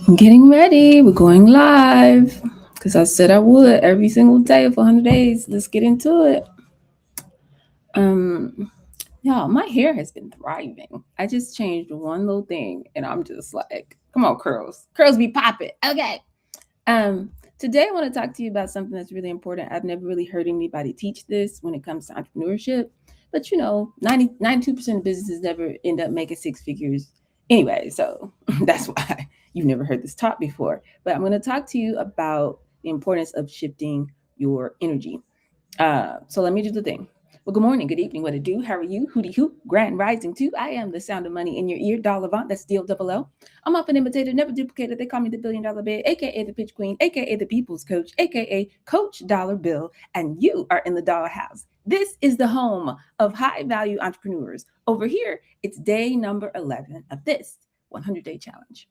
I'm getting ready. We're going live because I said I would every single day for 100 days. Let's get into it. Um, Y'all, my hair has been thriving. I just changed one little thing, and I'm just like, come on, curls, curls be popping. Okay. Um, Today I want to talk to you about something that's really important. I've never really heard anybody teach this when it comes to entrepreneurship, but 92% of businesses never end up making six figures anyway. So that's why you've never heard this taught before. But I'm going to talk to you about the importance of shifting your energy. So let me do the thing. Well, good morning, good evening, what to do? How are you? Hootie hoop, grand rising too. I am the sound of money in your ear, Doll Avant. That's DLL. I'm often imitated, never duplicated. They call me the $1 billion bed, aka the pitch queen, aka the people's coach, aka Coach Dollar Bill. And you are in the dollar house. This is the home of high value entrepreneurs. Over here, it's day number 11 of this 100-day challenge.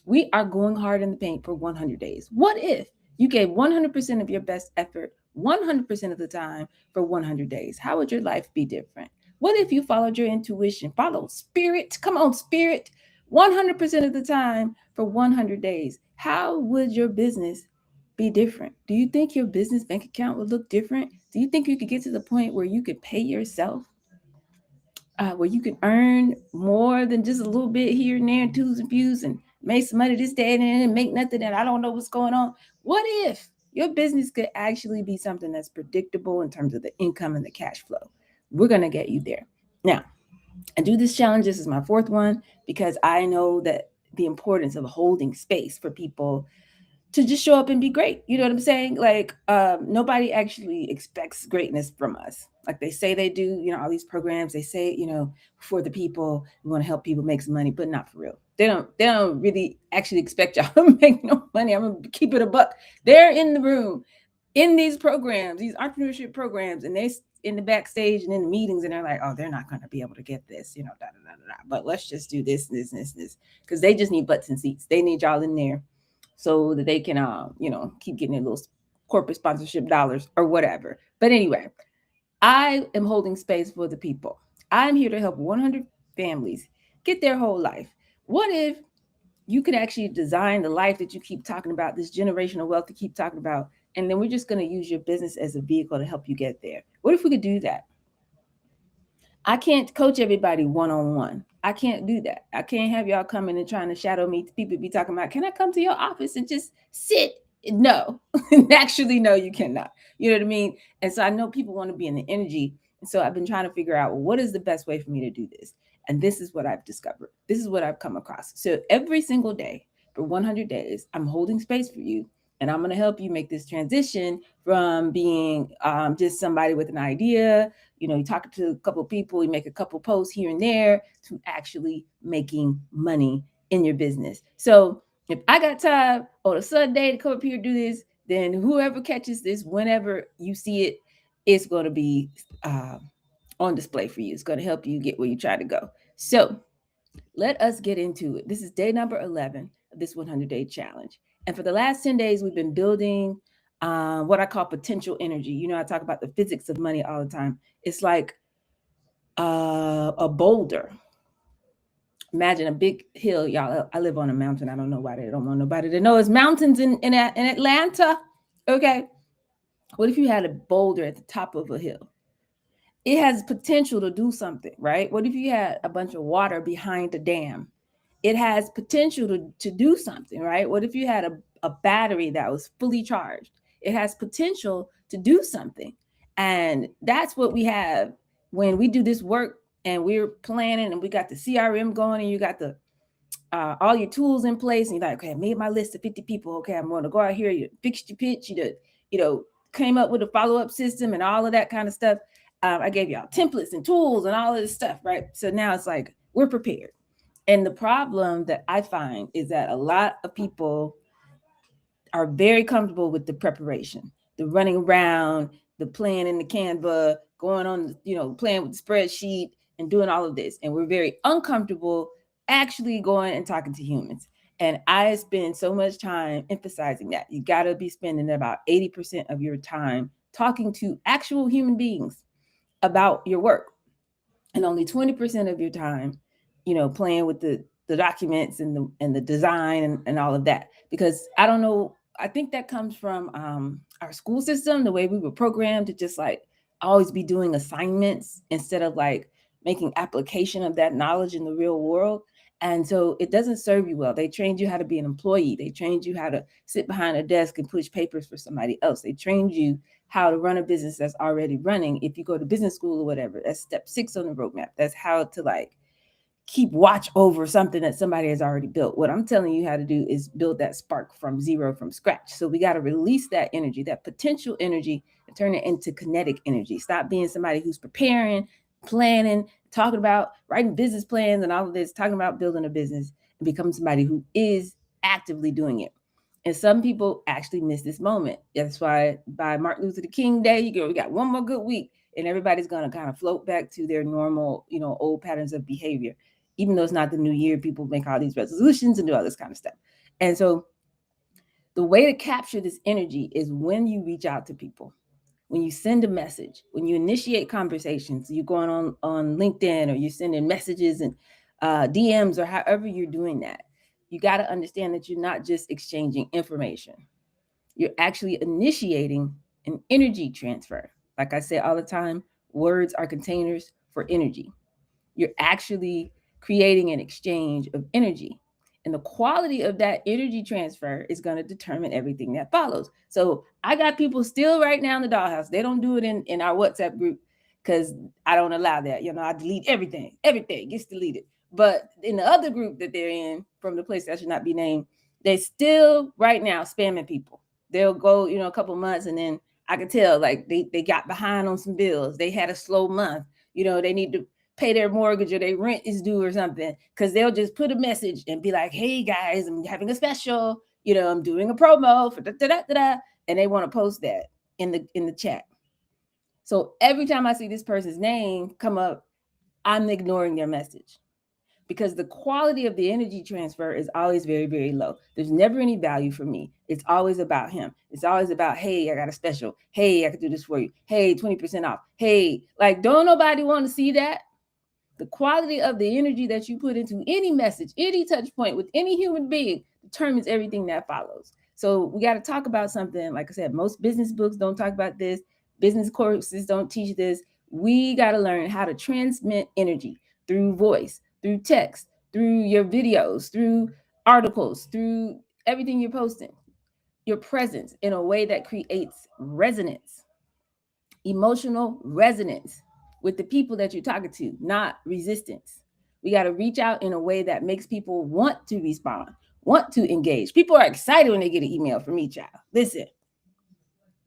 We are going hard in the paint for 100 days. What if you gave 100% of your best effort 100% of the time for 100 days? How would your life be different? What if you followed your intuition, follow spirit? Come on, spirit. 100% of the time for 100 days. How would your business be different? Do you think your business bank account would look different? Do you think you could get to the point where you could pay yourself, where you can earn more than just a little bit here and there, twos and fews, and make some money this day and make nothing, and I don't know what's going on? What if your business could actually be something that's predictable in terms of the income and the cash flow? We're going to get you there. Now, I do this challenge. This is my fourth one because I know that the importance of holding space for people to just show up and be great. You know what I'm saying? Like, nobody actually expects greatness from us. Like they say they do, all these programs, they say, for the people, we want to help people make some money, but not for real. They don't really actually expect y'all to make no money. I'm gonna keep it a buck. They're in the room, in these programs, these entrepreneurship programs, and they in the backstage and in the meetings, and they're like, oh, they're not gonna be able to get this, da da da da. But let's just do this, because they just need butts and seats. They need y'all in there so that they can, keep getting their little corporate sponsorship dollars or whatever. But anyway, I am holding space for the people. I'm here to help 100 families get their whole life. What if you could actually design the life that you keep talking about, this generational wealth you keep talking about, and then we're just going to use your business as a vehicle to help you get there? What if we could do that? I can't coach everybody one-on-one. I can't do that. I can't have y'all coming and trying to shadow me. People be talking about, can I come to your office and just sit? No, actually, no, you cannot. You know what I mean? And so I know people want to be in the energy. And so I've been trying to figure out, well, what is the best way for me to do this? And this is what I've discovered. This is what I've come across. So every single day for 100 days, I'm holding space for you. And I'm going to help you make this transition from being just somebody with an idea, you talk to a couple of people, you make a couple posts here and there, to actually making money in your business. So if I got time on a Sunday to come up here and do this, then whoever catches this, whenever you see it, it's going to be on display for you. It's going to help you get where you try to go. So let us get into it. This is day number 11 of this 100-day challenge. And for the last 10 days, we've been building what I call potential energy. I talk about the physics of money all the time. It's like a boulder. Imagine a big hill, y'all. I live on a mountain. I don't know why they don't want nobody to know it's mountains in Atlanta. Okay. What if you had a boulder at the top of a hill? It has potential to do something, right? What if you had a bunch of water behind a dam? It has potential to do something, right? What if you had a battery that was fully charged? It has potential to do something. And that's what we have when we do this work and we're planning and we got the CRM going and you got the all your tools in place, and you're like, okay, I made my list of 50 people. Okay, I'm going to go out here. You fixed your pitch. Came up with a follow-up system and all of that kind of stuff. I gave y'all templates and tools and all of this stuff, right? So now it's like we're prepared. And the problem that I find is that a lot of people are very comfortable with the preparation, the running around, the playing in the Canva, going on, playing with the spreadsheet and doing all of this. And we're very uncomfortable actually going and talking to humans. And I spend so much time emphasizing that. You got to be spending about 80% of your time talking to actual human beings about your work, and only 20% of your time, playing with the documents and the design and all of that. Because I don't know, I think that comes from our school system, the way we were programmed to just like always be doing assignments instead of like making application of that knowledge in the real world. And so it doesn't serve you well. They trained you how to be an employee. They trained you how to sit behind a desk and push papers for somebody else. They trained you how to run a business that's already running. If you go to business school or whatever, that's step 6 on the roadmap. That's how to like keep watch over something that somebody has already built. What I'm telling you how to do is build that spark from zero, from scratch. So we got to release that energy, that potential energy, and turn it into kinetic energy. Stop being somebody who's preparing, planning, talking about writing business plans and all of this, talking about building a business, and become somebody who is actively doing it. And some people actually miss this moment. That's why by Martin Luther King Day, we got one more good week, and everybody's going to kind of float back to their normal, old patterns of behavior. Even though it's not the new year, people make all these resolutions and do all this kind of stuff. And so the way to capture this energy is when you reach out to people, when you send a message, when you initiate conversations, you're going on LinkedIn or you're sending messages and DMs or however you're doing that. You got to understand that you're not just exchanging information. You're actually initiating an energy transfer. Like I say all the time, words are containers for energy. You're actually creating an exchange of energy. And the quality of that energy transfer is going to determine everything that follows. So I got people still right now in the dollhouse. They don't do it in our WhatsApp group because I don't allow that. I delete everything. Everything gets deleted. But in the other group that they're in, from the place that should not be named, they still right now spamming people. They'll go, a couple months, and then I can tell like they got behind on some bills. They had a slow month. They need to pay their mortgage or their rent is due or something, because they'll just put a message and be like, hey guys, I'm having a special, I'm doing a promo for da-da-da-da-da, and they want to post that in the chat. So every time I see this person's name come up, I'm ignoring their message, because the quality of the energy transfer is always very, very low. There's never any value for me. It's always about him. It's always about, hey, I got a special. Hey, I could do this for you. Hey, 20% off. Hey, like, don't nobody want to see that. The quality of the energy that you put into any message, any touch point with any human being determines everything that follows. So we got to talk about something. Like I said, most business books don't talk about this. Business courses don't teach this. We got to learn how to transmit energy through voice, through text, through your videos, through articles, through everything you're posting, your presence in a way that creates resonance, emotional resonance with the people that you're talking to, not resistance. We got to reach out in a way that makes people want to respond, want to engage. People are excited when they get an email from me, child. Listen,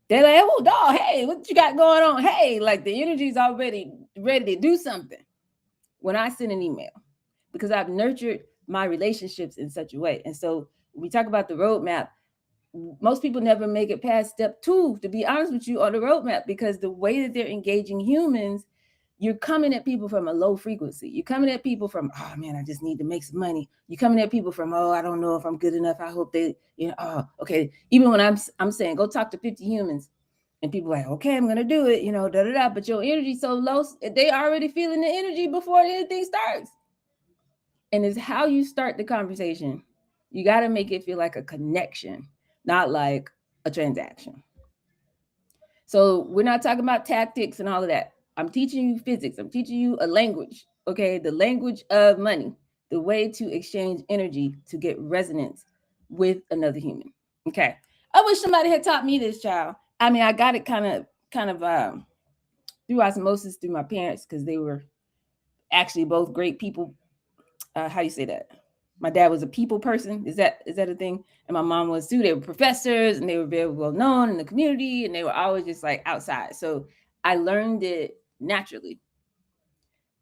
they're like, oh, dog, hey, what you got going on? Hey, like the energy's already ready to do something when I send an email, because I've nurtured my relationships in such a way. And so when we talk about the roadmap, most people never make it past step 2, to be honest with you, on the roadmap, because the way that they're engaging humans, you're coming at people from a low frequency. You're coming at people from, oh man, I just need to make some money. You're coming at people from, oh, I don't know if I'm good enough. I hope they, oh, okay. Even when I'm saying go talk to 50 humans, and people are like, okay, I'm gonna do it, da da da. But your energy's so low, they already feeling the energy before anything starts. And it's how you start the conversation. You got to make it feel like a connection, not like a transaction. So we're not talking about tactics and all of that. I'm teaching you physics. I'm teaching you a language, okay? The language of money, the way to exchange energy to get resonance with another human, okay? I wish somebody had taught me this, child. I mean, I got it kind of through osmosis through my parents, because they were actually both great people. How do you say that? My dad was a people person. Is that a thing? And my mom was too. They were professors, and they were very well known in the community, and they were always just like outside. So I learned it naturally.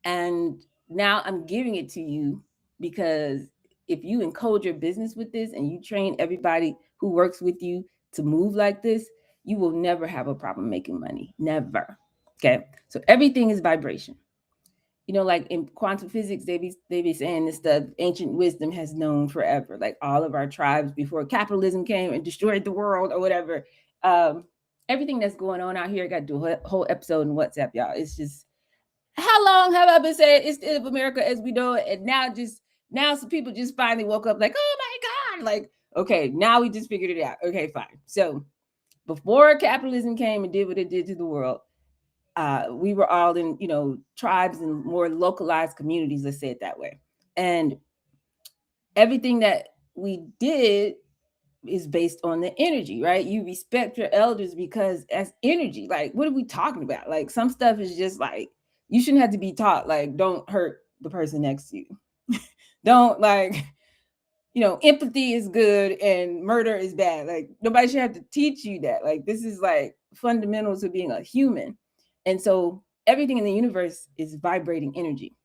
And now I'm giving it to you, because if you encode your business with this and you train everybody who works with you to move like this, you will never have a problem making money. Never. Okay. So everything is vibration. Like in quantum physics, they be saying this stuff, ancient wisdom has known forever, like all of our tribes before capitalism came and destroyed the world or whatever. Everything that's going on out here, I got to do a whole episode in WhatsApp, y'all. It's just, How long have I been saying it's the end of America as we know it? And now some people just finally woke up like, oh my God. Like, okay, now we just figured it out. Okay, fine. So before capitalism came and did what it did to the world, we were all in, tribes and more localized communities, let's say it that way. And everything that we did is based on the energy, right? You respect your elders because that's energy. Like, what are we talking about? Like, some stuff is just like, you shouldn't have to be taught, like, don't hurt the person next to you. Don't, like, empathy is good and murder is bad. Like, nobody should have to teach you that. Like, this is like fundamentals of being a human. And so everything in the universe is vibrating energy.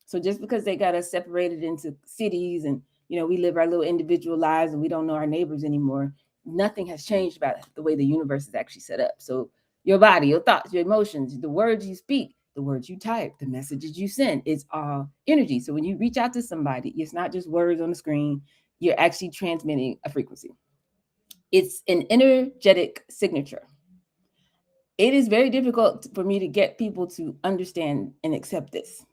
So just because they got us separated into cities and we live our little individual lives and we don't know our neighbors anymore, nothing has changed about the way the universe is actually set up. So your body, your thoughts, your emotions, the words you speak, the words you type, the messages you send, it's all energy. So when you reach out to somebody, it's not just words on the screen, you're actually transmitting a frequency. It's an energetic signature. It is very difficult for me to get people to understand and accept this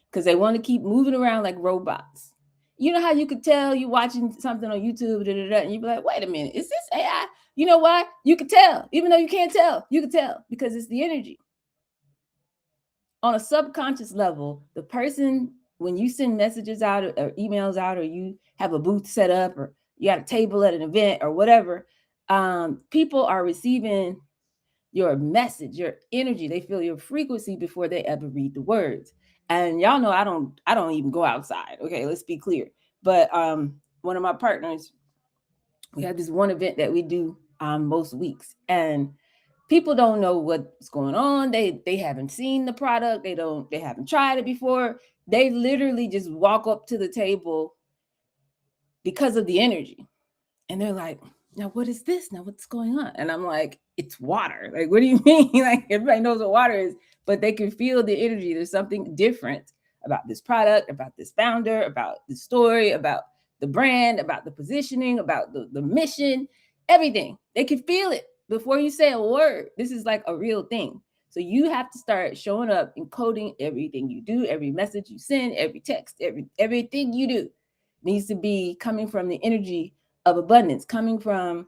because they want to keep moving around like robots. You know how you could tell you're watching something on YouTube, and you'd be like, wait a minute, is this AI? You know why? You could tell, even though you can't tell, you could tell because it's the energy. On a subconscious level, the person, when you send messages out or emails out, or you have a booth set up, or you got a table at an event or whatever, people are receiving your message, your energy. They feel your frequency before they ever read the words. And y'all know I don't even go outside. Okay, let's be clear. But one of my partners, we have this one event that we do most weeks, and people don't know what's going on. They haven't seen the product. They haven't tried it before. They literally just walk up to the table because of the energy. And they're like, now what is this? Now what's going on? And I'm like, it's water. Like, what do you mean? Like, everybody knows what water is, but they can feel the energy. There's something different about this product, about this founder, about the story, about the brand, about the positioning, about the mission, everything. They can feel it before you say a word. This is like a real thing. So you have to start showing up, encoding everything you do, every message you send, every text, everything you do needs to be coming from the energy of abundance, coming from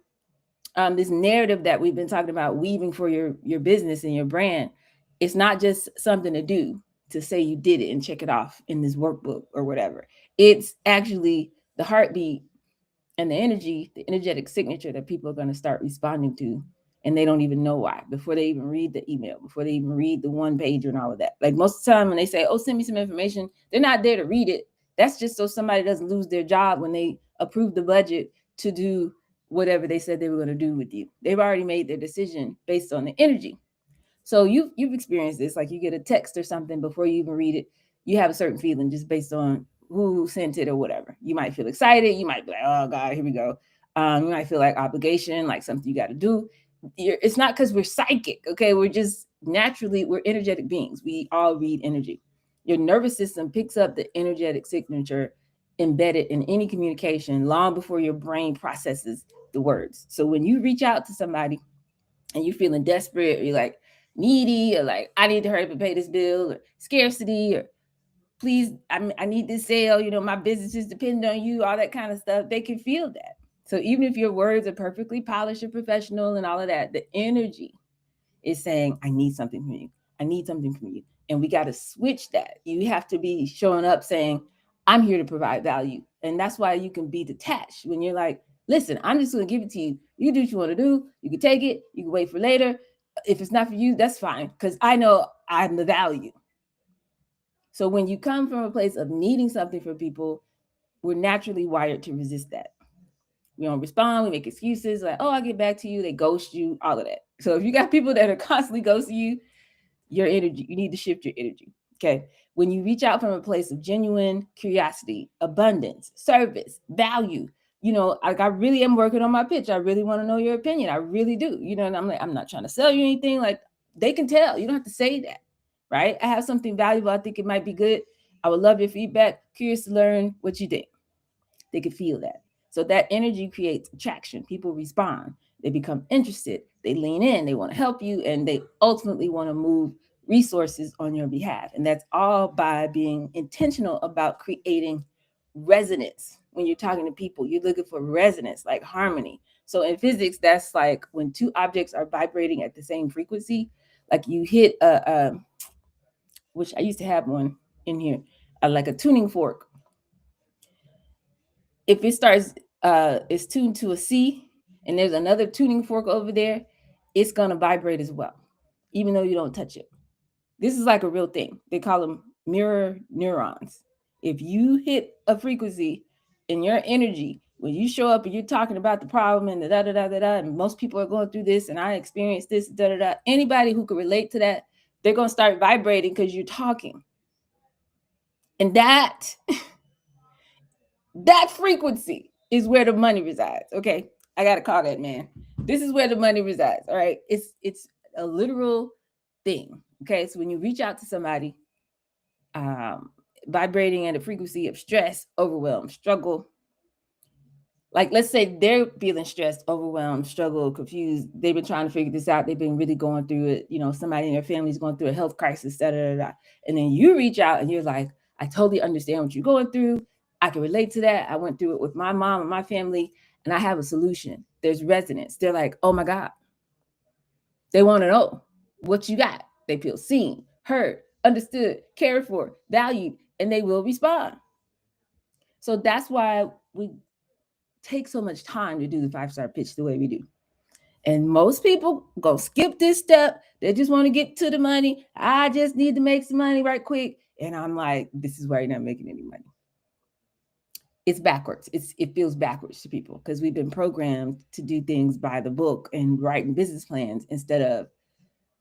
this narrative that we've been talking about, weaving for your business and your brand. It's not just something to do to say you did it and check it off in this workbook or whatever. It's actually the heartbeat and the energy, the energetic signature that people are going to start responding to, and they don't even know why before they even read the email, before they even read the one pager and all of that. Like, most of the time when they say, oh, send me some information, they're not there to read it. That's just so somebody doesn't lose their job when they approve the budget to do whatever they said they were going to do with you. They've already made their decision based on the energy. So you've experienced this. Like, you get a text or something before you even read it, you have a certain feeling just based on who sent it or whatever. You might feel excited. You might be like, oh God, here we go. You might feel like obligation, like something you got to do. It's not because we're psychic, okay? We're just naturally, we're energetic beings. We all read energy. Your nervous system picks up the energetic signature embedded in any communication long before your brain processes the words. So when you reach out to somebody and you're feeling desperate, or you're like needy, or like, I need to hurry up and pay this bill, or scarcity, or please, I need this sale, my business is dependent on you, all that kind of stuff, they can feel that. So even if your words are perfectly polished and professional and all of that, the energy is saying, I need something from you. I need something from you. And we got to switch that. You have to be showing up saying, I'm here to provide value. And that's why you can be detached when you're like, listen, I'm just going to give it to you. You do what you want to do. You can take it. You can wait for later. If it's not for you, that's fine, because I know I'm the value. So when you come from a place of needing something from people, we're naturally wired to resist that. We don't respond. We make excuses like, oh, I'll get back to you. They ghost you, all of that. So if you got people that are constantly ghosting you, your energy, you need to shift your energy. Okay. When you reach out from a place of genuine curiosity, abundance, service, value, like, I really am working on my pitch. I really want to know your opinion. I really do. And I'm like, I'm not trying to sell you anything. Like, they can tell. You don't have to say that. Right. I have something valuable. I think it might be good. I would love your feedback. Curious to learn what you think. They could feel that. So that energy creates attraction. People respond. They become interested. They lean in. They want to help you. And they ultimately want to move resources on your behalf. And that's all by being intentional about creating resonance. When you're talking to people, you're looking for resonance, like harmony. So in physics, that's like when two objects are vibrating at the same frequency. Like you hit which I used to have one in here, like a tuning fork. If it starts, it's tuned to a C, and there's another tuning fork over there, it's gonna vibrate as well, even though you don't touch it. This is like a real thing. They call them mirror neurons. If you hit a frequency in your energy, when you show up and you're talking about the problem and the da da da da da, and most people are going through this, and I experienced this da da da. Anybody who can relate to that, they're gonna start vibrating because you're talking, and that frequency is where the money resides. Okay, I gotta call that, man. This is where the money resides. All right, it's a literal thing. Okay, so when you reach out to somebody, vibrating at a frequency of stress, overwhelm, struggle. Like, let's say they're feeling stressed, overwhelmed, struggle, confused. They've been trying to figure this out. They've been really going through it. You know, somebody in their family is going through a health crisis, da, da, da, da. And then you reach out and you're like, I totally understand what you're going through. I can relate to that. I went through it with my mom and my family, and I have a solution. There's resonance. They're like, oh my God. They want to know what you got. They feel seen, heard, understood, cared for, valued, and they will respond. So that's why we take so much time to do the 5-star pitch the way we do. And most people go skip this step. They just want to get to the money. I just need to make some money right quick. And I'm like, this is why you're not making any money. It's backwards. It feels backwards to people because we've been programmed to do things by the book and writing business plans instead of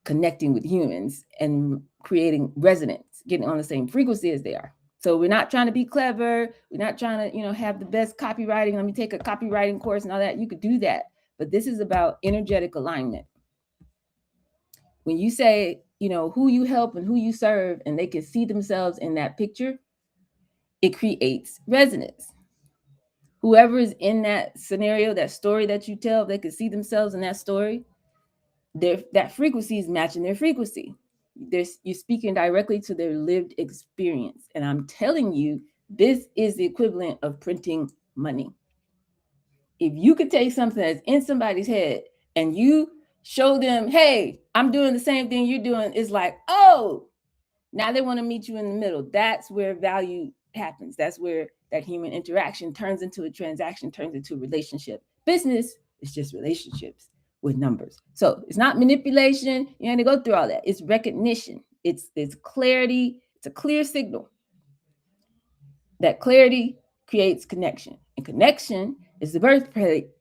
connecting with humans and creating resonance, getting on the same frequency as they are. So we're not trying to be clever. We're not trying to, have the best copywriting. Let me take a copywriting course and all that. You could do that. But this is about energetic alignment. When you say, who you help and who you serve, and they can see themselves in that picture, it creates resonance. Whoever is in that scenario, that story that you tell, they can see themselves in that story. That frequency is matching their frequency. You're speaking directly to their lived experience. And I'm telling you, this is the equivalent of printing money. If you could take something that's in somebody's head and you show them, hey, I'm doing the same thing you're doing, it's like, oh, now they want to meet you in the middle. That's where value happens. That's where that human interaction turns into a transaction, turns into a relationship. Business is just relationships with numbers. So it's not manipulation. You have to go through all that. It's recognition. It's clarity. It's a clear signal. That clarity creates connection. And connection is the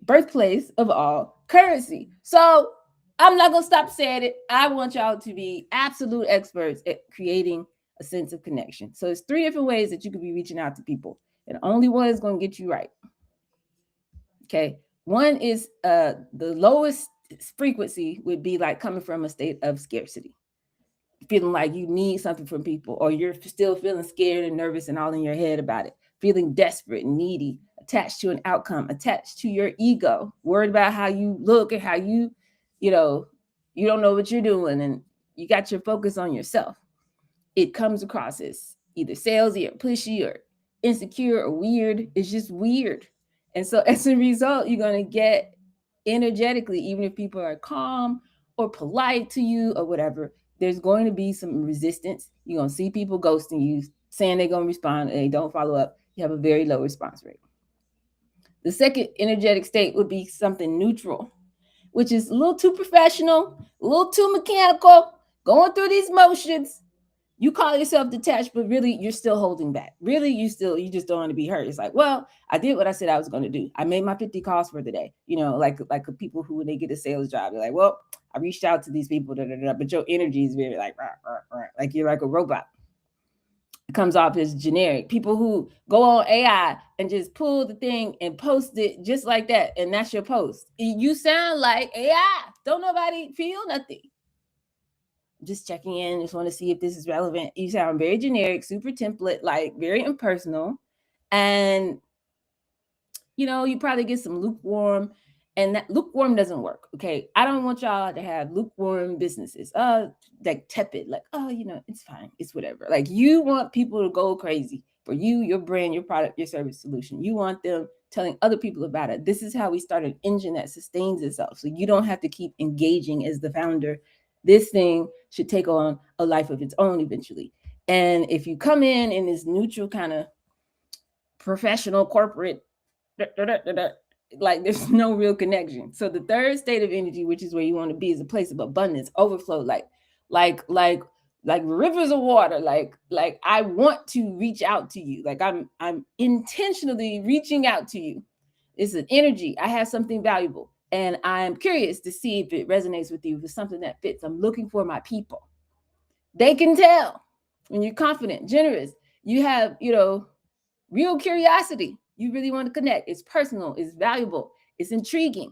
birthplace of all currency. So I'm not going to stop saying it. I want y'all to be absolute experts at creating a sense of connection. So there's 3 different ways that you could be reaching out to people. And only one is going to get you right. Okay. One is the lowest frequency would be like coming from a state of scarcity, feeling like you need something from people, or you're still feeling scared and nervous and all in your head about it, feeling desperate and needy, attached to an outcome, attached to your ego, worried about how you look and how you don't know what you're doing, and you got your focus on yourself. It comes across as either salesy or pushy or insecure or weird. It's just weird. And so as a result, you're going to get energetically, even if people are calm or polite to you or whatever, there's going to be some resistance. You're going to see people ghosting you, saying they're going to respond, and they don't follow up. You have a very low response rate. The second energetic state would be something neutral, which is a little too professional, a little too mechanical, going through these motions. You call yourself detached, but really you're still holding back. Really, you just don't want to be hurt. It's like, well, I did what I said I was going to do. I made my 50 calls for the day. Like people who, when they get a sales job, they're like, well, I reached out to these people, but your energy is very like, like you're like a robot. It comes off as generic. People who go on AI and just pull the thing and post it just like that, and that's your post. You sound like AI. Don't nobody feel nothing. Just checking in, just want to see if this is relevant. You sound very generic, super template, like very impersonal. And you probably get some lukewarm And that lukewarm doesn't work. Okay. I don't want y'all to have lukewarm businesses. Like tepid, like, oh, it's fine. It's whatever. Like you want people to go crazy for you, your brand, your product, your service solution. You want them telling other people about it. This is how we start an engine that sustains itself. So you don't have to keep engaging as the founder. This thing should take on a life of its own eventually. And if you come in this neutral kind of professional corporate, like there's no real connection. So the third state of energy, which is where you want to be, is a place of abundance, overflow, like rivers of water. Like I want to reach out to you. Like I'm intentionally reaching out to you. It's an energy. I have something valuable, and I'm curious to see if it resonates with you. If it's something that fits. I'm looking for my people. They can tell when you're confident, generous. You have, real curiosity. You really want to connect. It's personal, it's valuable, it's intriguing.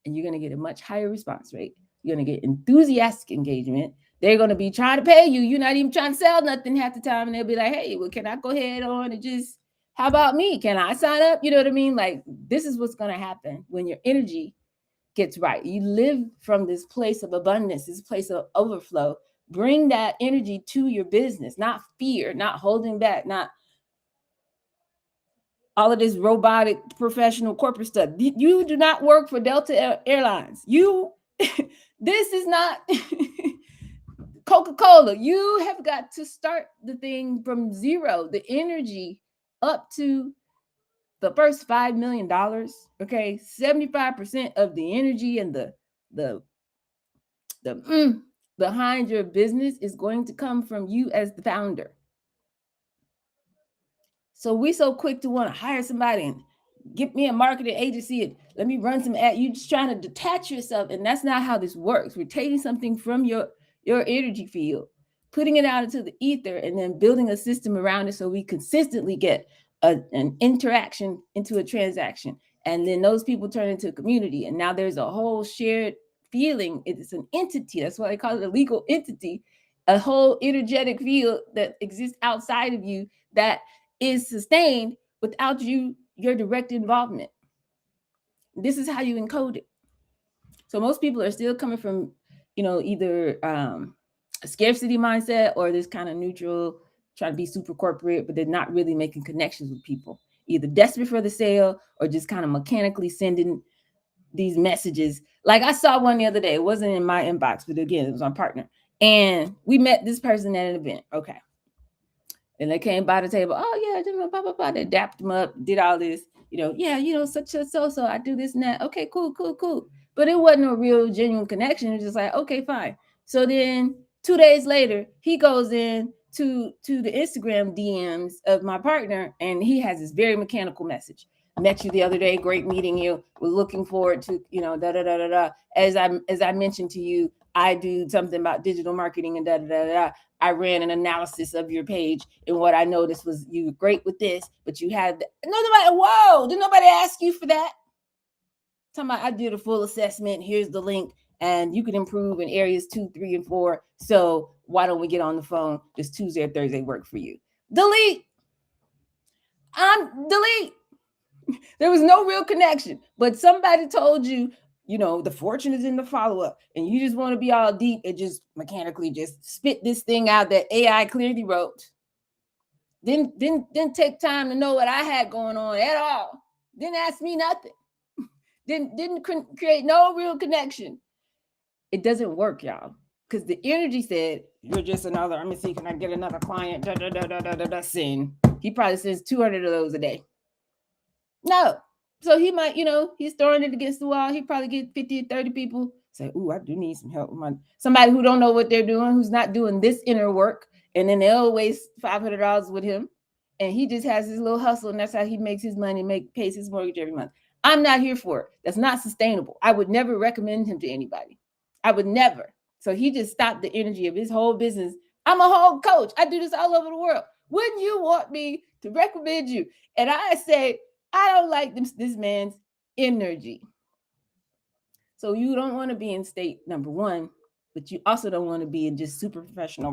And you're going to get a much higher response rate. You're going to get enthusiastic engagement. They're going to be trying to pay you. You're not even trying to sell nothing half the time. And they'll be like, hey, well, can I go ahead on and just, how about me? Can I sign up? You know what I mean? Like, this is what's going to happen when your energy gets right. You live from this place of abundance, this place of overflow. Bring that energy to your business, not fear, not holding back, not all of this robotic professional corporate stuff. You do not work for Delta Airlines. This is not Coca-Cola. You have got to start the thing from zero, the energy up to the first $5 million. Okay. 75% of the energy and the behind your business is going to come from you as the founder. So we so quick to want to hire somebody and get me a marketing agency and let me run some ad. You're just trying to detach yourself, and that's not how this works. We're taking something from your energy field, putting it out into the ether, and then building a system around it so we consistently get an interaction into a transaction. And then those people turn into a community, and now there's a whole shared feeling. It's an entity. That's why they call it a legal entity, a whole energetic field that exists outside of you that is sustained without your direct involvement. This is how you encode it. So most people are still coming from, either a scarcity mindset or this kind of neutral, trying to be super corporate, but they're not really making connections with people, either desperate for the sale or just kind of mechanically sending these messages. Like I saw one the other day. It wasn't in my inbox, but again, it was my partner. And we met this person at an event. Okay. And they came by the table. Oh yeah, blah blah blah. They dapped them up, did all this. Such and so. I do this and that. Okay, cool. But it wasn't a real genuine connection. It was just like, okay, fine. So then 2 days later, he goes in to the Instagram DMs of my partner, and he has this very mechanical message. Met you the other day. Great meeting you. We're looking forward to, da da da da da. As I mentioned to you, I do something about digital marketing and da da da da. I ran an analysis of your page, and what I noticed was you were great with this, but you had did nobody ask you for that? Talking about I did a full assessment. Here's the link, and you can improve in areas 2, 3, and 4. So why don't we get on the phone? Does Tuesday or Thursday work for you? Delete. Delete. There was no real connection, but somebody told you, the fortune is in the follow-up, and you just want to be all deep and just mechanically just spit this thing out that AI clearly wrote. Didn't take time to know what I had going on at all. Didn't ask me nothing. Didn't create no real connection. It doesn't work, y'all, because the energy said, you're just another, let me see, can I get another client? Send. He probably sends 200 of those a day. No. So he might, he's throwing it against the wall. He probably get 50 or 30 people say, ooh, I do need some help. Somebody who don't know what they're doing, who's not doing this inner work. And then they'll waste $500 with him. And he just has his little hustle. And that's how he makes his money, pays his mortgage every month. I'm not here for it. That's not sustainable. I would never recommend him to anybody. I would never. So he just stopped the energy of his whole business. I'm a whole coach. I do this all over the world. Wouldn't you want me to recommend you? And I say, I don't like this man's energy. So you don't want to be in state number 1, but you also don't want to be in just super professional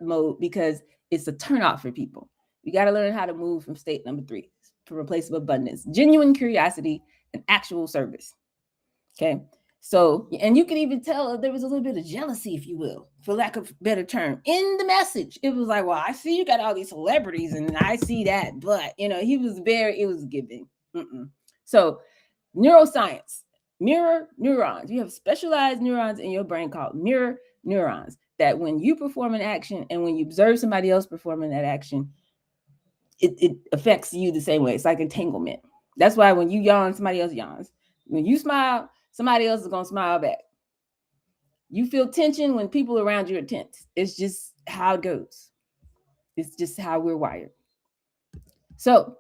mode, because it's a turnoff for people. You got to learn how to move from state number 3 to a place of abundance, genuine curiosity, and actual service. Okay. So, and you can even tell there was a little bit of jealousy, if you will, for lack of a better term, in the message. It was like, well, I see you got all these celebrities and I see that, but, he was it was giving. So, neuroscience, mirror neurons. You have specialized neurons in your brain called mirror neurons that when you perform an action and when you observe somebody else performing that action, it affects you the same way. It's like entanglement. That's why when you yawn, somebody else yawns. When you smile, somebody else is going to smile back. You feel tension when people around you are tense. It's just how it goes. It's just how we're wired. So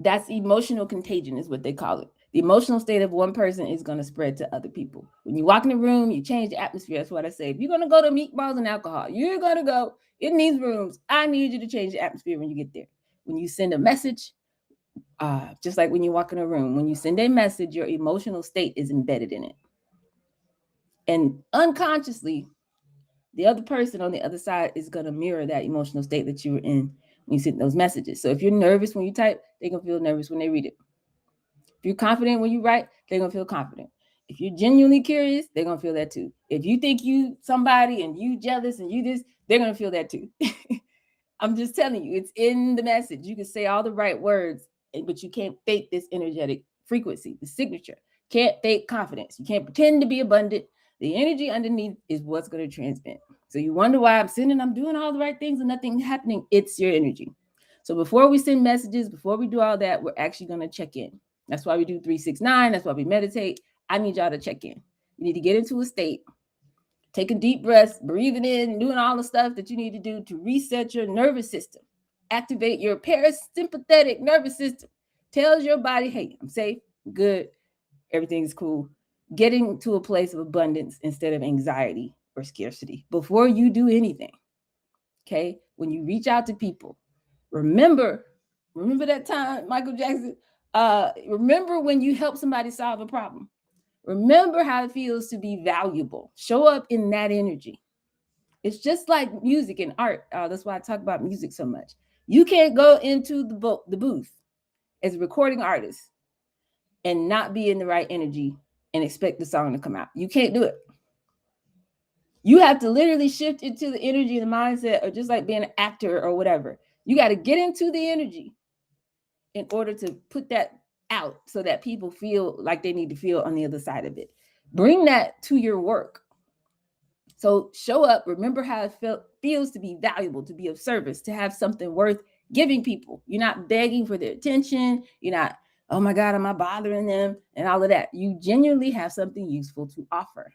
that's emotional contagion is what they call it. The emotional state of one person is going to spread to other people. When you walk in a room, you change the atmosphere. That's what I say. If you're going to go to meatballs and alcohol, you're going to go in these rooms. I need you to change the atmosphere when you get there. When you send a message, just like when you walk in a room, when you send a message, your emotional state is embedded in it. And unconsciously, the other person on the other side is going to mirror that emotional state that you were in when you send those messages. So if you're nervous when you type, they're going to feel nervous when they read it. If you're confident when you write, they're going to feel confident. If you're genuinely curious, they're going to feel that too. If you think you somebody and you jealous and you this, they're going to feel that too. I'm just telling you, it's in the message. You can say all the right words, but you can't fake this energetic frequency, the signature. Can't fake confidence. You can't pretend to be abundant. The energy underneath is what's going to transmit. So you wonder why I'm doing all the right things and nothing's happening. It's your energy. So before we send messages, before we do all that, we're actually going to check in. That's why we do 369. That's why we meditate. I need y'all to check in. You need to get into a state, take a deep breath, breathing in, doing all the stuff that you need to do to reset your nervous system. Activate your parasympathetic nervous system. Tells your body, hey, I'm safe, good, everything's cool. Getting to a place of abundance instead of anxiety or scarcity before you do anything. Okay? When you reach out to people, remember that time, Michael Jackson, remember when you help somebody solve a problem. Remember how it feels to be valuable. Show up in that energy. It's just like music and art. That's why I talk about music so much. You can't go into the booth as a recording artist and not be in the right energy and expect the song to come out. You can't do it. You have to literally shift into the energy and the mindset, or just like being an actor or whatever. You got to get into the energy in order to put that out so that people feel like they need to feel on the other side of it. Bring that to your work. So show up, remember how it feels to be valuable, to be of service, to have something worth giving people. You're not begging for their attention. You're not, oh my God, am I bothering them? And all of that. You genuinely have something useful to offer.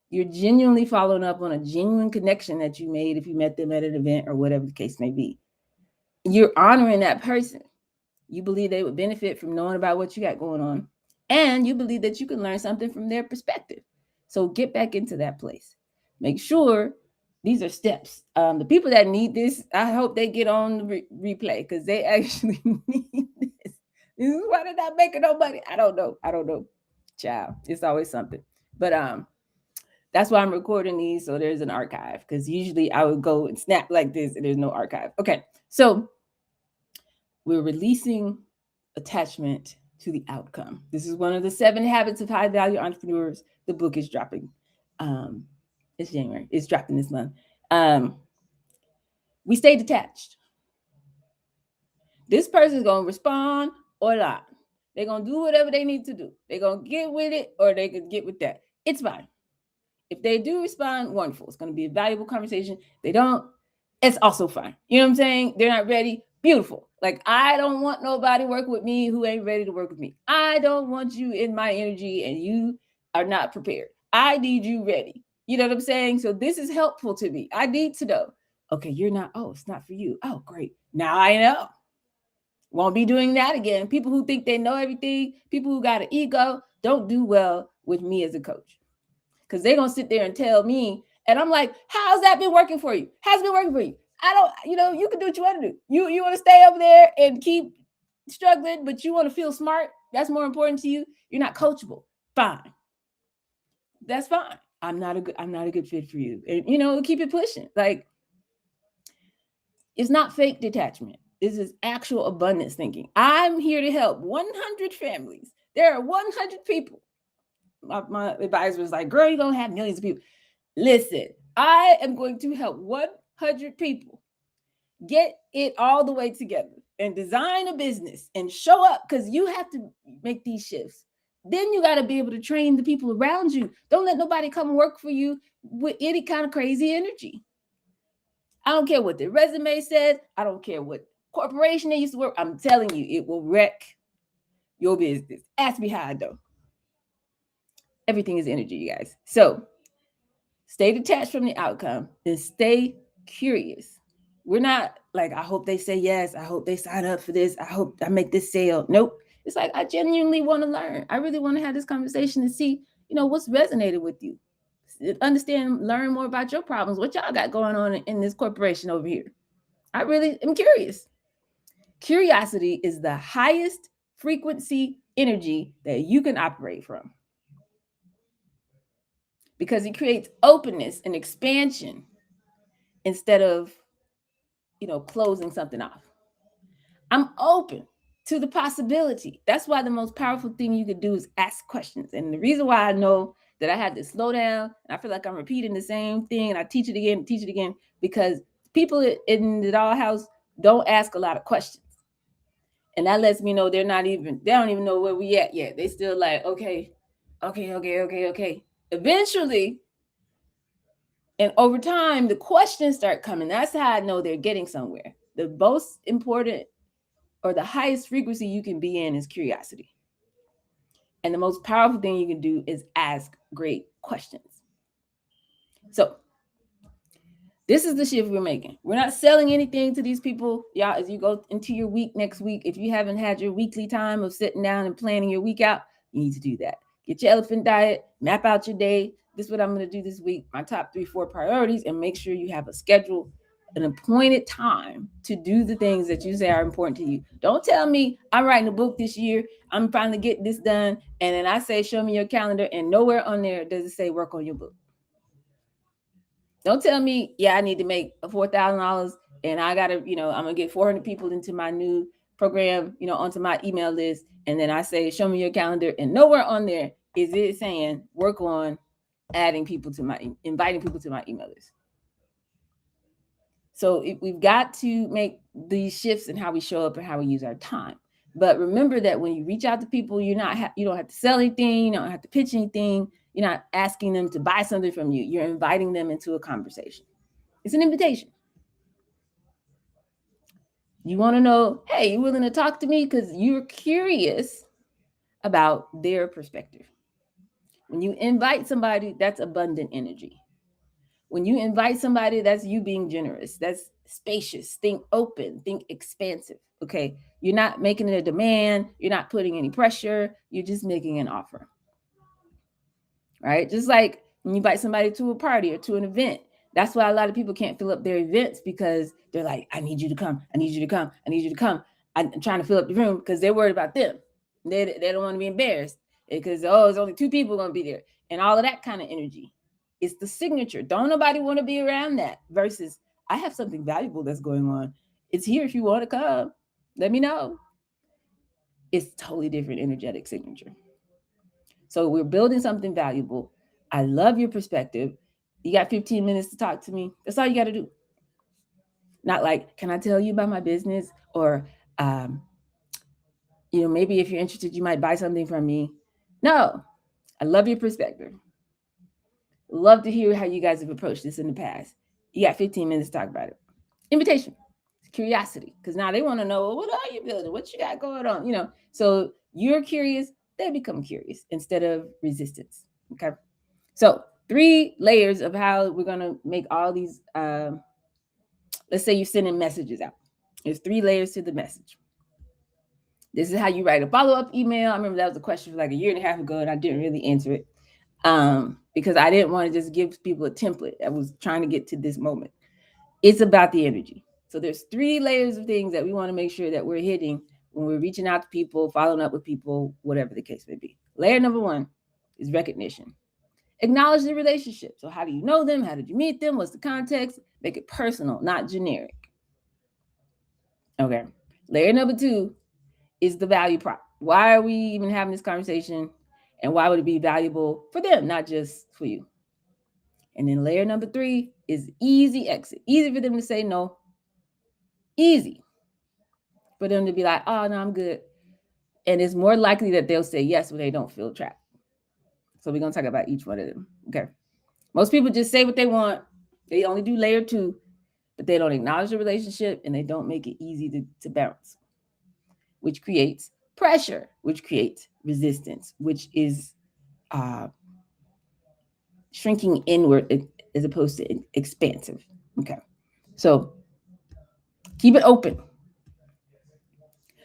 You're genuinely following up on a genuine connection that you made if you met them at an event or whatever the case may be. You're honoring that person. You believe they would benefit from knowing about what you got going on. And you believe that you can learn something from their perspective. So get back into that place. Make sure these are steps. The people that need this, I hope they get on the replay because they actually need this. This is why they're not making no money. I don't know. Child, it's always something. But that's why I'm recording these. So there's an archive because usually I would go and snap like this and there's no archive. Okay. So we're releasing attachment to the outcome. This is one of the 7 habits of high value entrepreneurs. The book is dropping. It's January. It's dropping this month. We stay detached. This person's going to respond or not. They're going to do whatever they need to do. They're going to get with it or they could get with that. It's fine. If they do respond, wonderful. It's going to be a valuable conversation. They don't, it's also fine. You know what I'm saying? They're not ready. Beautiful. Like, I don't want nobody working with me who ain't ready to work with me. I don't want you in my energy and you are not prepared. I need you ready. You know what I'm saying? So this is helpful to me. I need to know. Okay, you're not. Oh, it's not for you. Oh, great. Now I know. Won't be doing that again. People who think they know everything, people who got an ego, don't do well with me as a coach. Because they're going to sit there and tell me, and I'm like, how's that been working for you? How's it been working for you? I don't, you can do what you want to do. You want to stay over there and keep struggling, but you want to feel smart. That's more important to you. You're not coachable. Fine. That's fine. I'm not a good fit for you. And, keep it pushing. Like, it's not fake detachment. This is actual abundance thinking. I'm here to help 100 families. There are 100 people my advisor was like, girl, you're going to have millions of people. Listen, I am going to help 100 people get it all the way together and design a business and show up, because you have to make these shifts. Then you got to be able to train the people around you. Don't let nobody come work for you with any kind of crazy energy. I don't care what their resume says. I don't care what corporation they used to work. I'm telling you, it will wreck your business. Ask me how I know. Everything is energy, you guys. So stay detached from the outcome and stay curious. We're not like, I hope they say yes. I hope they sign up for this. I hope I make this sale. Nope. It's like, I genuinely want to learn. I really want to have this conversation and see, what's resonated with you. Understand, learn more about your problems. What y'all got going on in this corporation over here? I really am curious. Curiosity is the highest frequency energy that you can operate from, because it creates openness and expansion instead of, closing something off. I'm open to the possibility. That's why the most powerful thing you could do is ask questions. And the reason why I know that I had to slow down, and I feel like I'm repeating the same thing, and I teach it again, because people in the dollhouse don't ask a lot of questions. And that lets me know they don't even know where we at yet. They still like, okay. Eventually, and over time, the questions start coming. That's how I know they're getting somewhere. The most important, or the highest frequency you can be in, is curiosity. And the most powerful thing you can do is ask great questions. So this is the shift we're making. We're not selling anything to these people. Y'all, as you go into your week next week, if you haven't had your weekly time of sitting down and planning your week out, you need to do that. Get your elephant diet, map out your day. This is what I'm going to do this week, my top 3-4 priorities, and make sure you have a schedule, an appointed time to do the things that you say are important to you. Don't tell me I'm writing a book this year, I'm finally getting this done, and then I say, show me your calendar, and nowhere on there does it say work on your book. Don't tell me, yeah, I need to make $4,000 and I gotta, I'm gonna get 400 people into my new program, onto my email list. And then I say, show me your calendar, and nowhere on there is it saying work on inviting people to my email list. So we've got to make these shifts in how we show up and how we use our time. But remember that when you reach out to people, you don't have to sell anything, you don't have to pitch anything. You're not asking them to buy something from you. You're inviting them into a conversation. It's an invitation. You want to know, hey, you willing to talk to me because you're curious about their perspective. When you invite somebody, that's abundant energy. When you invite somebody, that's you being generous. That's spacious. Think open. Think expansive. Okay. You're not making it a demand. You're not putting any pressure. You're just making an offer. Right? Just like when you invite somebody to a party or to an event. That's why a lot of people can't fill up their events, because they're like, I need you to come. I need you to come. I need you to come. I'm trying to fill up the room because they're worried about them. They don't want to be embarrassed because, there's only 2 people going to be there, and all of that kind of energy. It's the signature. Don't nobody want to be around that, versus I have something valuable that's going on. It's here if you want to come. Let me know. It's totally different energetic signature. So we're building something valuable. I love your perspective. You got 15 minutes to talk to me. That's all you got to do. Not like, can I tell you about my business? Or, maybe if you're interested, you might buy something from me. No, I love your perspective. Love to hear how you guys have approached this in the past. You got 15 minutes to talk about it. Invitation, curiosity, because now they want to know, what are you building? What you got going on? So you're curious, they become curious instead of resistance. Okay. So 3 layers of how we're going to make all these, let's say you're sending messages out. There's 3 layers to the message. This is how you write a follow-up email. I remember that was a question for like a year and a half ago, and I didn't really answer it because I didn't want to just give people a template. I was trying to get to this moment. It's about the energy. So there's 3 layers of things that we want to make sure that we're hitting when we're reaching out to people, following up with people, whatever the case may be. Layer number 1 is recognition. Acknowledge the relationship. So how do you know them? How did you meet them? What's the context? Make it personal, not generic. Okay. Layer number 2 is the value prop. Why are we even having this conversation? And why would it be valuable for them, not just for you? And then layer number 3 is easy exit. Easy for them to say no. Easy for them to be like, oh, no, I'm good. And it's more likely that they'll say yes when they don't feel trapped. So we're going to talk about each one of them. Okay. Most people just say what they want. They only do layer 2, but they don't acknowledge the relationship and they don't make it easy to bounce, which creates pressure, which creates resistance, which is shrinking inward as opposed to expansive. Okay. So keep it open.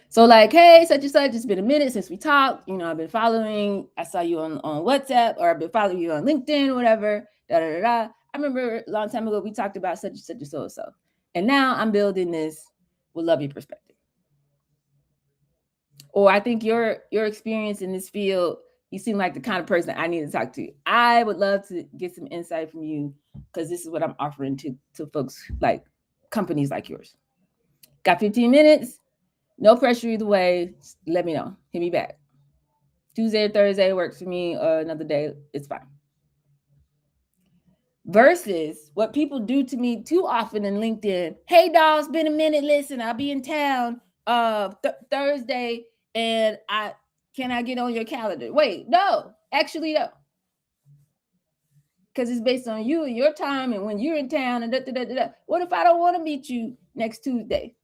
So like, hey, such and such, it's been a minute since we talked. I've been following. I saw you on WhatsApp, or I've been following you on LinkedIn, or whatever. Da da da da. I remember a long time ago we talked about such and such and so and so. And now I'm building this with love your perspective. Or I think your experience in this field, you seem like the kind of person I need to talk to. I would love to get some insight from you because this is what I'm offering to folks like companies like yours. Got 15 minutes? No pressure either way. Let me know. Hit me back. Tuesday or Thursday works for me, or another day, it's fine. Versus what people do to me too often in LinkedIn. Hey, dog, it's been a minute. Listen, I'll be in town Thursday, and can I get on your calendar? Wait, no, actually, no. Because it's based on you and your time and when you're in town and da, da, da, da. What if I don't want to meet you next Tuesday?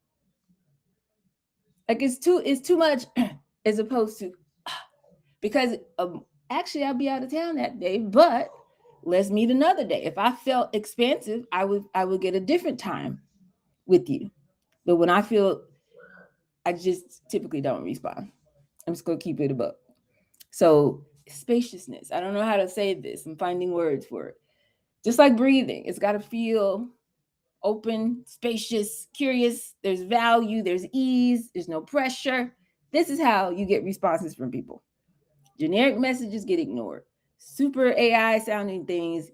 Like it's too much as opposed to because actually I'll be out of town that day, but let's meet another day. If I felt expansive, I would get a different time with you. But when I feel, I just typically don't respond. I'm just gonna keep it above. So spaciousness. I don't know how to say this. I'm finding words for it. Just like breathing, it's got to feel open, spacious, curious. There's value, there's ease, there's no pressure. This is how you get responses from people. Generic messages get ignored. Super AI sounding things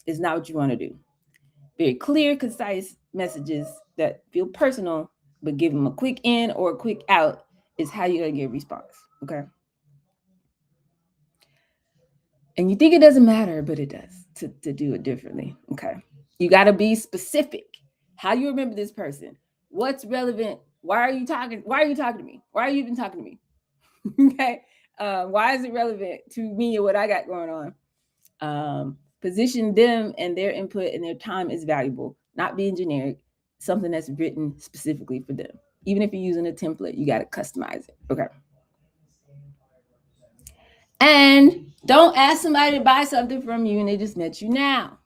is not what you want to do. Very clear, concise messages that feel personal, but give them a quick in or a quick out is how you're going to get a response. Okay. And you think it doesn't matter, but it does to do it differently. Okay. You got to be specific. How you remember this person? What's relevant? Why are you talking? Why are you talking to me? Why are you even talking to me? Okay. Why is it relevant to me or what I got going on? Position them and their input and their time is valuable, not being generic, something that's written specifically for them. Even if you're using a template, you got to customize it. Okay. And don't ask somebody to buy something from you and they just met you now.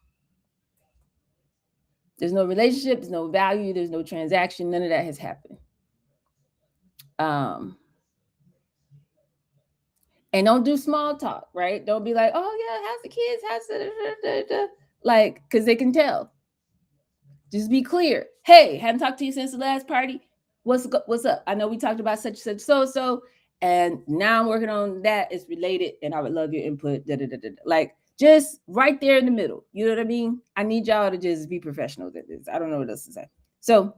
There's no relationship, there's no value, there's no transaction. None of that has happened. And don't do small talk, right? Don't be like, oh yeah, how's the kids? How's the like, because they can tell. Just be clear. Hey, hadn't talked to you since the last party. What's up? I know we talked about such so, and now I'm working on that. It's related, and I would love your input. Like just right there in the middle. You know what I mean? I need y'all to just be professionals at this. I don't know what else to say. So,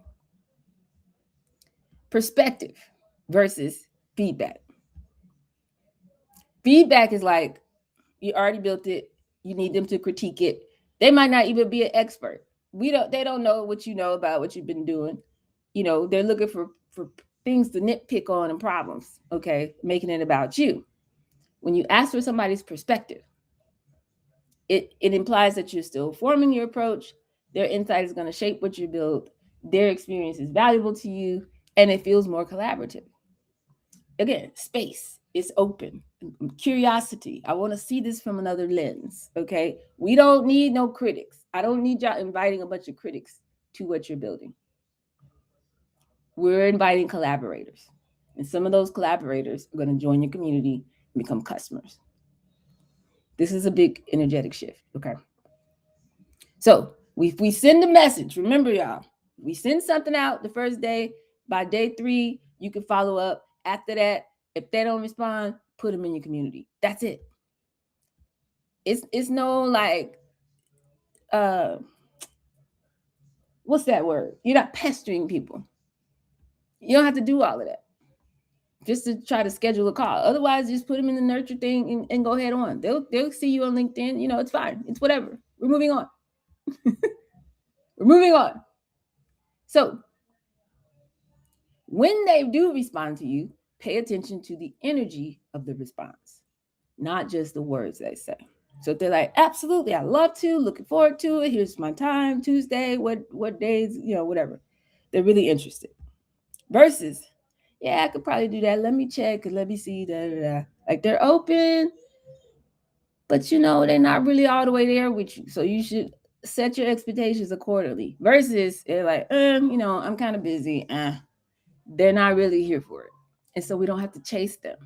perspective versus feedback. Feedback is like you already built it. You need them to critique it. They might not even be an expert. They don't know what you know about what you've been doing. They're looking for things to nitpick on and problems, okay, making it about you. When you ask for somebody's perspective, it implies that you're still forming your approach. Their insight is going to shape what you build. Their experience is valuable to you, and it feels more collaborative. Again, space is open. Curiosity. I want to see this from another lens, okay? We don't need no critics. I don't need y'all inviting a bunch of critics to what you're building. We're inviting collaborators. And some of those collaborators are going to join your community and become customers. This is a big energetic shift, okay? So we send a message. Remember, y'all, we send something out the first day. By day 3, you can follow up. After that, if they don't respond, put them in your community. That's it. It's no like, what's that word? You're not pestering people. You don't have to do all of that. just to try to schedule a call. Otherwise, just put them in the nurture thing and go head on. They'll see you on LinkedIn. It's fine. It's whatever. We're moving on. We're moving on. So when they do respond to you, pay attention to the energy of the response, not just the words they say. So if they're like, absolutely, I love to, looking forward to it. Here's my time, Tuesday, what days, whatever. They're really interested. Versus, yeah, I could probably do that. Let me check and let me see. Da, da, da. Like they're open, but they're not really all the way there with you. So you should set your expectations accordingly. Versus they're like, I'm kind of busy. They're not really here for it. And so we don't have to chase them.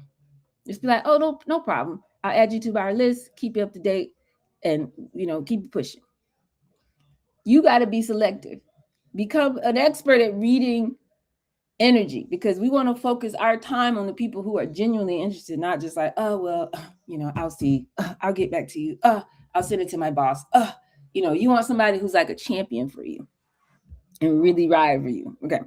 Just be like, oh, no problem. I'll add you to our list, keep you up to date, and keep pushing. You got to be selective. Become an expert at reading energy, because we want to focus our time on the people who are genuinely interested, not just like, oh, well, I'll see. I'll get back to you. I'll send it to my boss. You want somebody who's like a champion for you and really ride for you. Okay.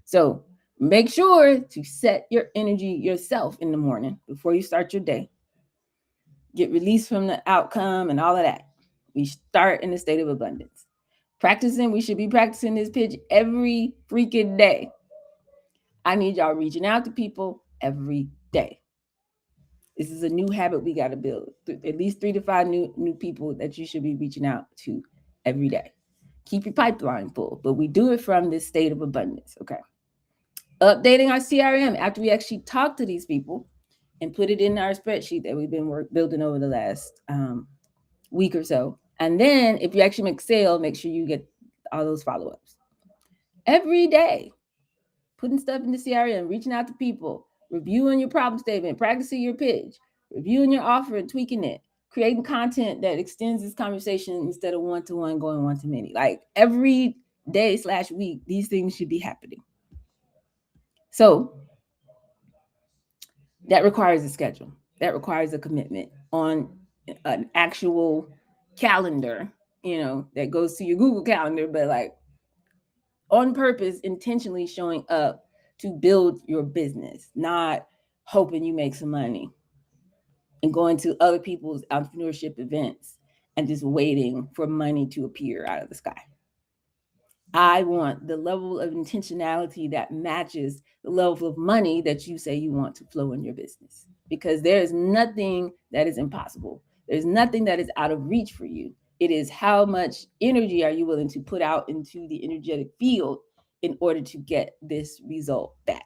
So make sure to set your energy yourself in the morning before you start your day. Get released from the outcome and all of that. We start in a state of abundance. We should be practicing this pitch every freaking day. I need y'all reaching out to people every day. This is a new habit we got to build. At least 3 to 5 new people that you should be reaching out to every day. Keep your pipeline full, but we do it from this state of abundance, okay? Updating our CRM after we actually talk to these people and put it in our spreadsheet that we've been building over the last week or so. And then if you actually make sale, make sure you get all those follow-ups. Every day, putting stuff in the CRM, reaching out to people, reviewing your problem statement, practicing your pitch, reviewing your offer and tweaking it, creating content that extends this conversation instead of one-to-one going one-to-many. Like every day/week, these things should be happening. So that requires a schedule. That requires a commitment on an actual calendar, that goes to your Google Calendar, but like on purpose, intentionally showing up to build your business, not hoping you make some money and going to other people's entrepreneurship events and just waiting for money to appear out of the sky. I want the level of intentionality that matches the level of money that you say you want to flow in your business, because there is nothing that is impossible. There's nothing that is out of reach for you. It is how much energy are you willing to put out into the energetic field in order to get this result back.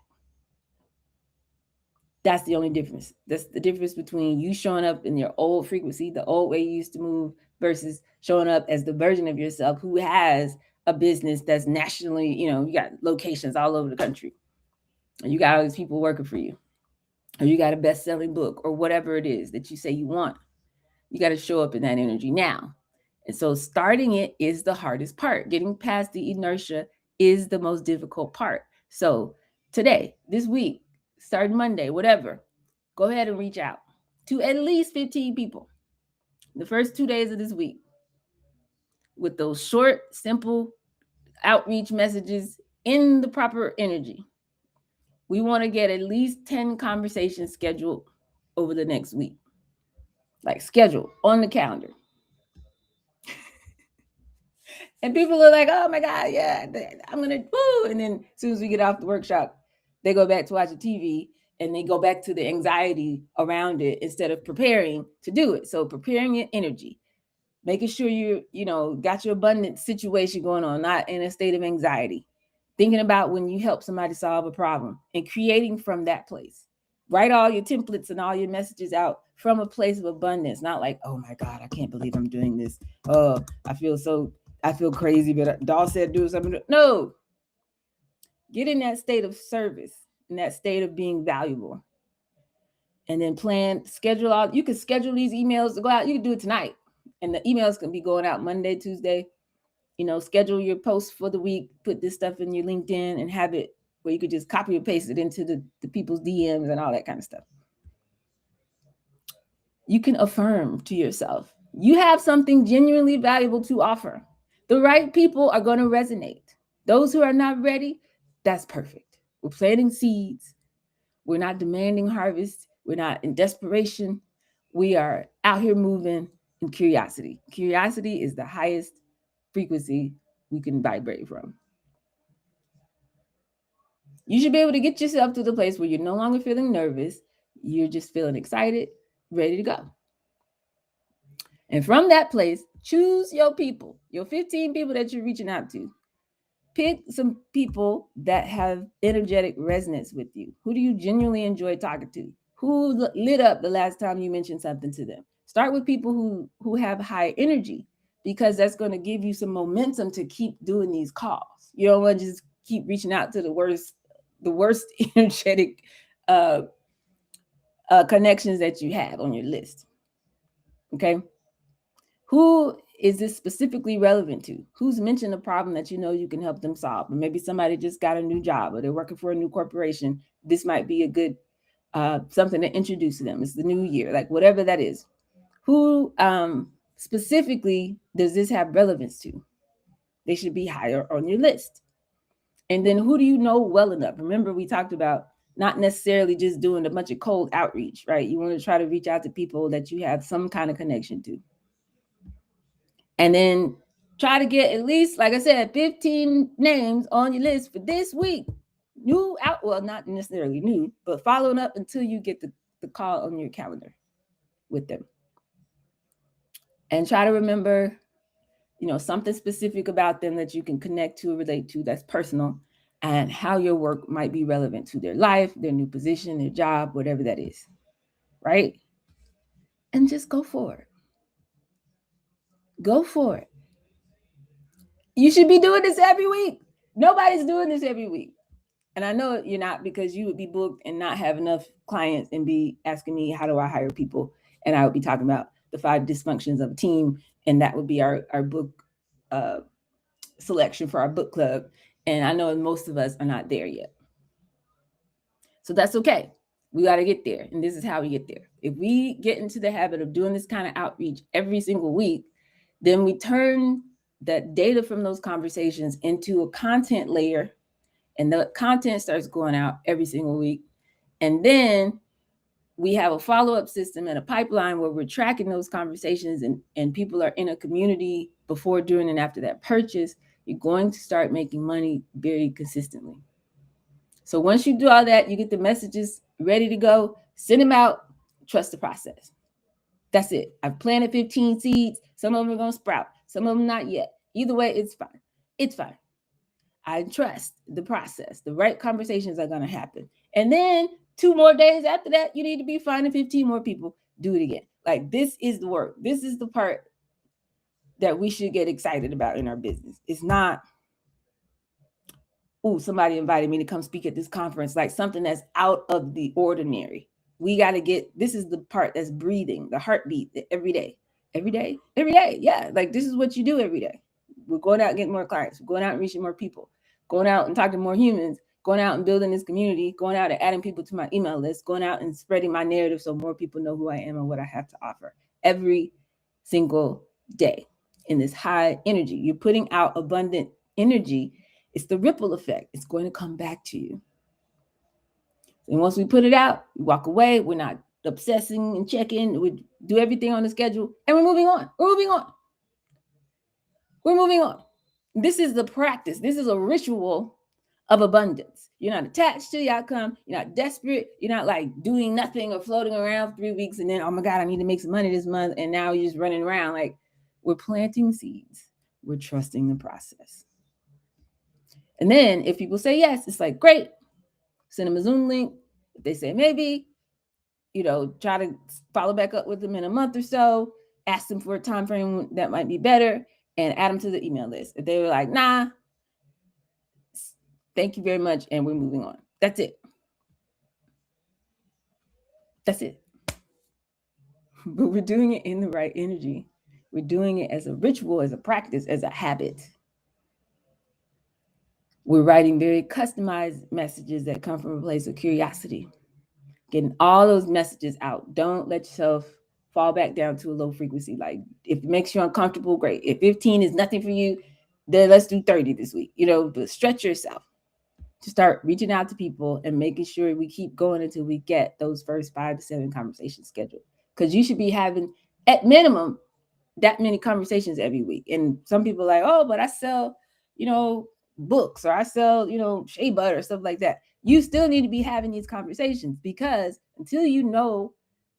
That's the only difference. That's the difference between you showing up in your old frequency, the old way you used to move, versus showing up as the version of yourself who has a business that's nationally, you got locations all over the country. And you got all these people working for you. Or you got a best-selling book or whatever it is that you say you want. You got to show up in that energy now. And so starting it is the hardest part. Getting past the inertia is the most difficult part. So today, this week, starting Monday, whatever, go ahead and reach out to at least 15 people the first 2 days of this week with those short, simple outreach messages in the proper energy. We want to get at least 10 conversations scheduled over the next week. Like scheduled on the calendar. And people are like, oh my God, yeah, I'm going to, woo. And then as soon as we get off the workshop, they go back to watching TV and they go back to the anxiety around it instead of preparing to do it. So preparing your energy, making sure you got your abundance situation going on, not in a state of anxiety. Thinking about when you help somebody solve a problem and creating from that place. Write all your templates and all your messages out from a place of abundance, not like, oh my God, I can't believe I'm doing this. Oh, I feel crazy, but Doll said do something. No. Get in that state of service, in that state of being valuable. And then schedule out. You can schedule these emails to go out. You can do it tonight. And the emails can be going out Monday, Tuesday. Schedule your posts for the week, put this stuff in your LinkedIn and have it where you could just copy and paste it into the people's DMs and all that kind of stuff. You can affirm to yourself, you have something genuinely valuable to offer. The right people are going to resonate. Those who are not ready, that's perfect. We're planting seeds. We're not demanding harvest. We're not in desperation. We are out here moving in curiosity. Curiosity is the highest frequency we can vibrate from. You should be able to get yourself to the place where you're no longer feeling nervous. You're just feeling excited, ready to go. And from that place, choose your people, your 15 people that you're reaching out to. Pick some people that have energetic resonance with you. Who do you genuinely enjoy talking to? Who lit up the last time you mentioned something to them? Start with people who have high energy, because that's going to give you some momentum to keep doing these calls. You don't want to just keep reaching out to the worst energetic connections that you have on your list. Okay. Who is this specifically relevant to? Who's mentioned a problem that you know you can help them solve? Or maybe somebody just got a new job, or they're working for a new corporation. This might be a good something to introduce to them. It's the new year, like whatever that is. Who specifically does this have relevance to? They should be higher on your list. And then who do you know well enough? Remember, we talked about not necessarily just doing a bunch of cold outreach, right? You want to try to reach out to people that you have some kind of connection to. And then try to get at least, like I said, 15 names on your list for this week. New out, well, not necessarily new, but following up until you get the call on your calendar with them. And try to remember, something specific about them that you can connect to, relate to, that's personal, and how your work might be relevant to their life, their new position, their job, whatever that is, right? And just go for it. Go for it. You should be doing this every week. Nobody's doing this every week. And I know you're not, because you would be booked and not have enough clients and be asking me, how do I hire people? And I would be talking about the 5 dysfunctions of a team. And that would be our book selection for our book club. And I know most of us are not there yet. So that's okay. We got to get there. And this is how we get there. If we get into the habit of doing this kind of outreach every single week, then we turn that data from those conversations into a content layer, and the content starts going out every single week. And then we have a follow-up system and a pipeline where we're tracking those conversations, and people are in a community before, during, and after that purchase. You're going to start making money very consistently. So once you do all that, you get the messages ready to go, send them out, trust the process. That's it. I've planted 15 seeds. Some of them are going to sprout. Some of them not yet. Either way, it's fine. It's fine. I trust the process. The right conversations are going to happen. And then 2 more days after that, you need to be finding 15 more people. Do it again. Like, this is the work. This is the part that we should get excited about in our business. It's not, oh, somebody invited me to come speak at this conference, like something that's out of the ordinary. We got to get, this is the part that's breathing, the heartbeat, every day. Yeah. Like, this is what you do every day. We're going out and getting more clients. We're going out and reaching more people, going out and talking to more humans, going out and building this community, going out and adding people to my email list, going out and spreading my narrative so more people know who I am and what I have to offer every single day in this high energy. You're putting out abundant energy. It's the ripple effect. It's going to come back to you. And once we put it out, we walk away. We're not obsessing and checking. We do everything on the schedule, and we're moving on. We're moving on. This is the practice. This is a ritual of abundance. You're not attached to the outcome. You're not desperate. You're not like doing nothing or floating around 3 weeks and then, oh my God, I need to make some money this month. And now you're just running around. Like, we're planting seeds. We're trusting the process. And then if people say yes, it's like, great. Send them a Zoom link. If they say maybe, try to follow back up with them in a month or so. Ask them for a time frame that might be better, and add them to the email list. If they were like, nah, thank you very much, and we're moving on. That's it. But we're doing it in the right energy. We're doing it as a ritual, as a practice, as a habit. We're writing very customized messages that come from a place of curiosity. Getting all those messages out. Don't let yourself fall back down to a low frequency. Like, if it makes you uncomfortable, great. If 15 is nothing for you, then let's do 30 this week. But stretch yourself. to start reaching out to people and making sure we keep going until we get those first 5 to 7 conversations scheduled. Because you should be having, at minimum, that many conversations every week. And some people are like, oh, but I sell, books, or I sell, shea butter or stuff like that. You still need to be having these conversations, because until you know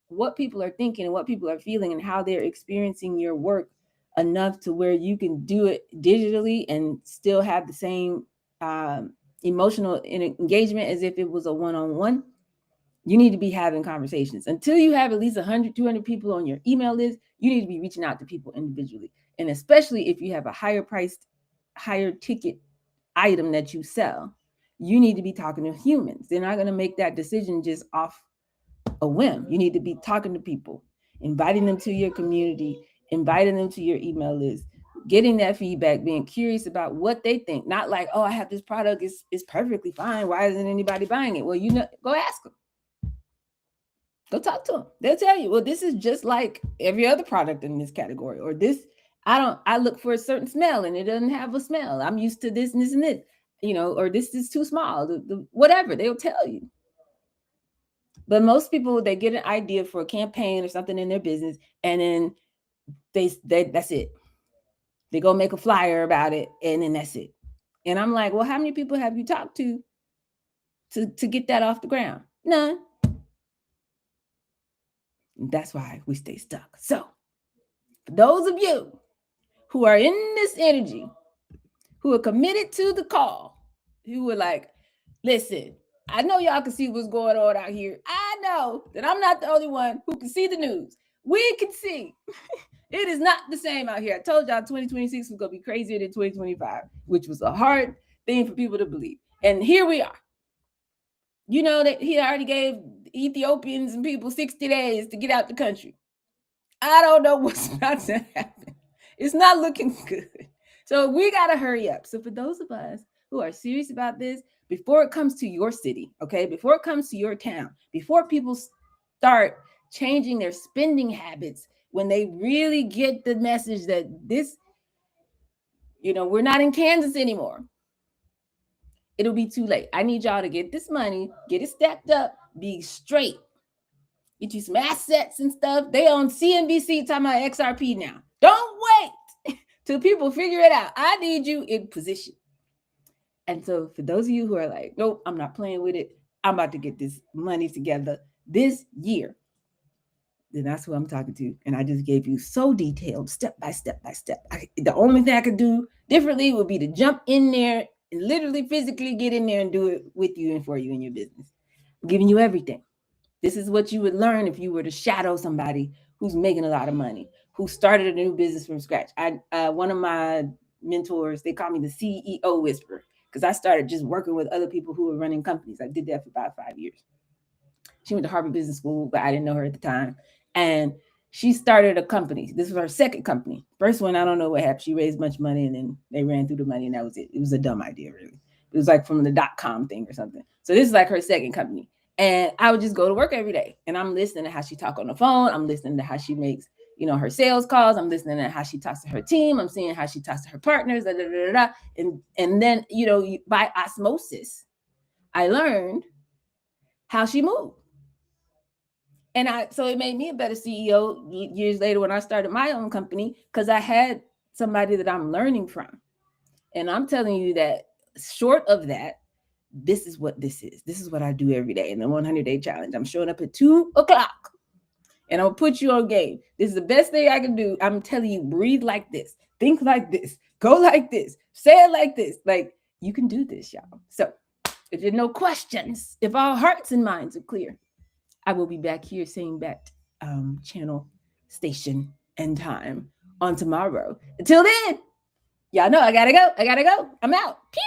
what people are thinking and what people are feeling and how they're experiencing your work enough to where you can do it digitally and still have the same emotional engagement as if it was a one-on-one, you need to be having conversations. Until you have at least 100, 200 people on your email list, you need to be reaching out to people individually. And especially if you have a higher priced, higher ticket item that you sell, you need to be talking to humans. They're not going to make that decision just off a whim. You need to be talking to people, inviting them to your community, inviting them to your email list, getting that feedback, being curious about what they think. Not like, oh, I have this product, it's perfectly fine, why isn't anybody buying it? Well, go ask them. Go talk to them. They'll tell you, well, this is just like every other product in this category. Or this, I look for a certain smell and it doesn't have a smell. I'm used to this and this and this, or this is too small, whatever, they'll tell you. But most people, they get an idea for a campaign or something in their business, and then they that's it. They go make a flyer about it, and then that's it. And I'm like, well, how many people have you talked to get that off the ground? None. That's why we stay stuck. So for those of you who are in this energy, who are committed to the call, who are like, listen, I know y'all can see what's going on out here. I know that I'm not the only one who can see the news. We can see. It is not the same out here. I told y'all 2026 was going to be crazier than 2025, which was a hard thing for people to believe. And here we are. You know that he already gave Ethiopians and people 60 days to get out the country. I don't know what's about to happen. It's not looking good. So we got to hurry up. So for those of us who are serious about this, before it comes to your city, okay, before it comes to your town, before people start changing their spending habits, when they really get the message that this, we're not in Kansas anymore, it'll be too late. I need y'all to get this money, get it stacked up, be straight. Get you some assets and stuff. They on CNBC talking about XRP now. Don't wait till people figure it out. I need you in position. And so for those of you who are like, nope, I'm not playing with it, I'm about to get this money together this year, then that's who I'm talking to. And I just gave you so detailed, step by step by step. The only thing I could do differently would be to jump in there and literally physically get in there and do it with you and for you in your business. I'm giving you everything. This is what you would learn if you were to shadow somebody who's making a lot of money, who started a new business from scratch. One of my mentors, they call me the CEO whisperer, because I started just working with other people who were running companies. I did that for about 5 years. She went to Harvard Business School, but I didn't know her at the time. And she started a company. This was her second company. First one, I don't know what happened. She raised much money and then they ran through the money and that was it. It was a dumb idea, really. It was like from the .com thing or something. So this is like her second company. And I would just go to work every day. And I'm listening to how she talk on the phone. I'm listening to how she makes, her sales calls. I'm listening to how she talks to her team. I'm seeing how she talks to her partners. And then, by osmosis, I learned how she moved. And so it made me a better CEO years later when I started my own company, because I had somebody that I'm learning from. And I'm telling you that short of that, this is what this is. This is what I do every day in the 100-day challenge. I'm showing up at 2:00 and I'll put you on game. This is the best thing I can do. I'm telling you, breathe like this, think like this, go like this, say it like this. Like, you can do this, y'all. So if there are no questions, if our hearts and minds are clear, I will be back here, same bat channel, station, and time on tomorrow. Until then, y'all know I gotta go. I'm out. Pew!